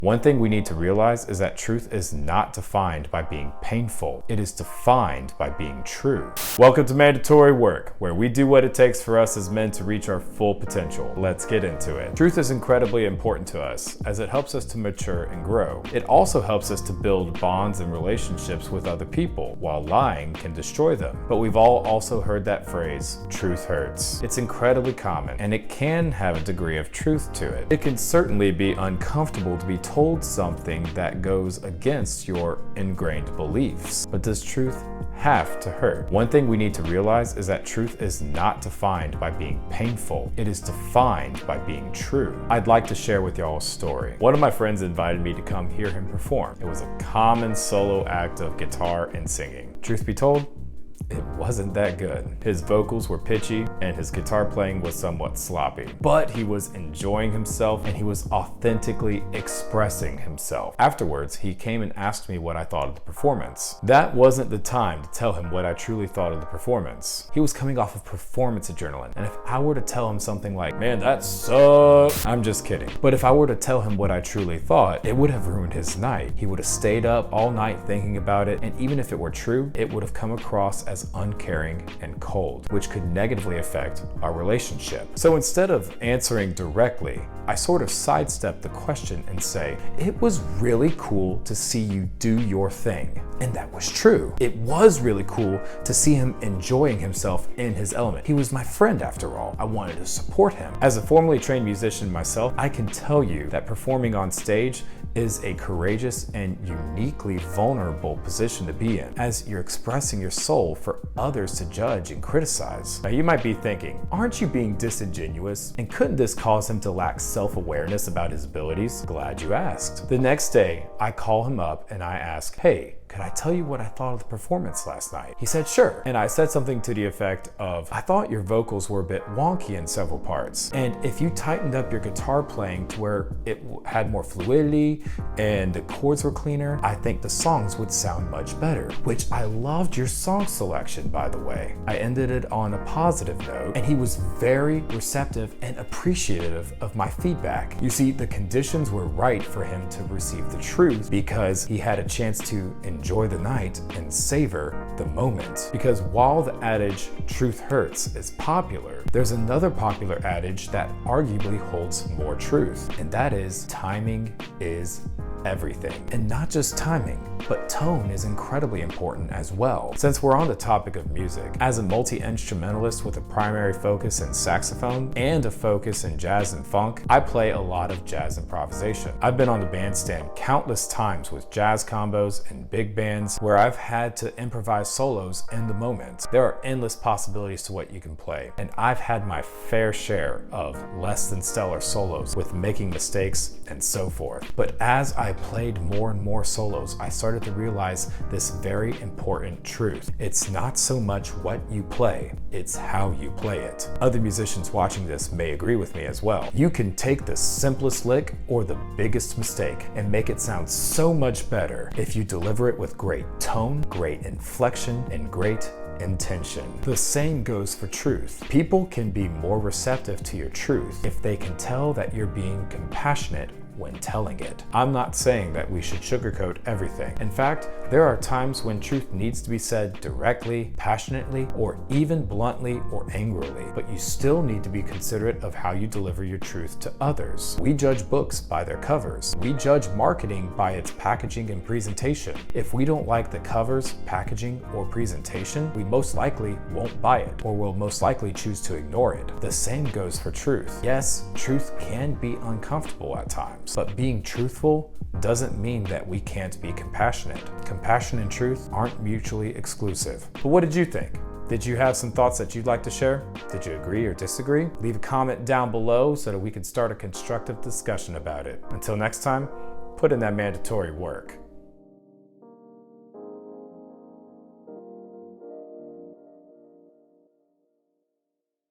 One thing we need to realize is that truth is not defined by being painful. It is defined by being true. Welcome to Mandatory Work, where we do what it takes for us as men to reach our full potential. Let's get into it. Truth is incredibly important to us as it helps us to mature and grow. It also helps us to build bonds and relationships with other people, while lying can destroy them. But we've all also heard that phrase, truth hurts. It's incredibly common, and it can have a degree of truth to it. It can certainly be uncomfortable to be told something that goes against your ingrained beliefs. But does truth have to hurt? One thing we need to realize is that truth is not defined by being painful. It is defined by being true. I'd like to share with y'all a story. One of my friends invited me to come hear him perform. It was a common solo act of guitar and singing. Truth be told, it wasn't that good. His vocals were pitchy and his guitar playing was somewhat sloppy, but he was enjoying himself and he was authentically expressing himself. Afterwards, he came and asked me what I thought of the performance. That wasn't the time to tell him what I truly thought of the performance. He was coming off of performance adrenaline, and if I were to tell him something like, "Man, that sucked," I'm just kidding. But if I were to tell him what I truly thought, it would have ruined his night. He would have stayed up all night thinking about it, and even if it were true, it would have come across as uncaring and cold, which could negatively affect our relationship. So instead of answering directly, I sort of sidestep the question and say, "It was really cool to see you do your thing." And that was true. It was really cool to see him enjoying himself in his element. He was my friend after all. I wanted to support him. As a formerly trained musician myself, I can tell you that performing on stage is a courageous and uniquely vulnerable position to be in, as you're expressing your soul for others to judge and criticize. Now you might be thinking, aren't you being disingenuous? And couldn't this cause him to lack self-awareness about his abilities? Glad you asked. The next day, I call him up and I ask, "Hey, could I tell you what I thought of the performance last night?" He said, "Sure." And I said something to the effect of, "I thought your vocals were a bit wonky in several parts. And if you tightened up your guitar playing to where it had more fluidity and the chords were cleaner, I think the songs would sound much better." Which I loved your song selection, by the way. I ended it on a positive note, and he was very receptive and appreciative of my feedback. You see, the conditions were right for him to receive the truth because he had a chance to enjoy the night and savor the moment. Because while the adage, "truth hurts," is popular, there's another popular adage that arguably holds more truth, and that is, timing is everything. And not just timing, but tone is incredibly important as well. Since we're on the topic of music, as a multi-instrumentalist with a primary focus in saxophone and a focus in jazz and funk, I play a lot of jazz improvisation. I've been on the bandstand countless times with jazz combos and big bands where I've had to improvise solos in the moment. There are endless possibilities to what you can play, and I've had my fair share of less than stellar solos with making mistakes and so forth. But as I played more and more solos, I started to realize this very important truth. It's not so much what you play, it's how you play it. Other musicians watching this may agree with me as well. You can take the simplest lick or the biggest mistake and make it sound so much better if you deliver it with great tone, great inflection, and great intention. The same goes for truth. People can be more receptive to your truth if they can tell that you're being compassionate when telling it. I'm not saying that we should sugarcoat everything. In fact, there are times when truth needs to be said directly, passionately, or even bluntly or angrily, but you still need to be considerate of how you deliver your truth to others. We judge books by their covers. We judge marketing by its packaging and presentation. If we don't like the covers, packaging, or presentation, we most likely won't buy it, or will most likely choose to ignore it. The same goes for truth. Yes, truth can be uncomfortable at times, but being truthful doesn't mean that we can't be compassionate. Compassion and truth aren't mutually exclusive. But what did you think? Did you have some thoughts that you'd like to share? Did you agree or disagree? Leave a comment down below so that we can start a constructive discussion about it. Until next time, put in that mandatory work.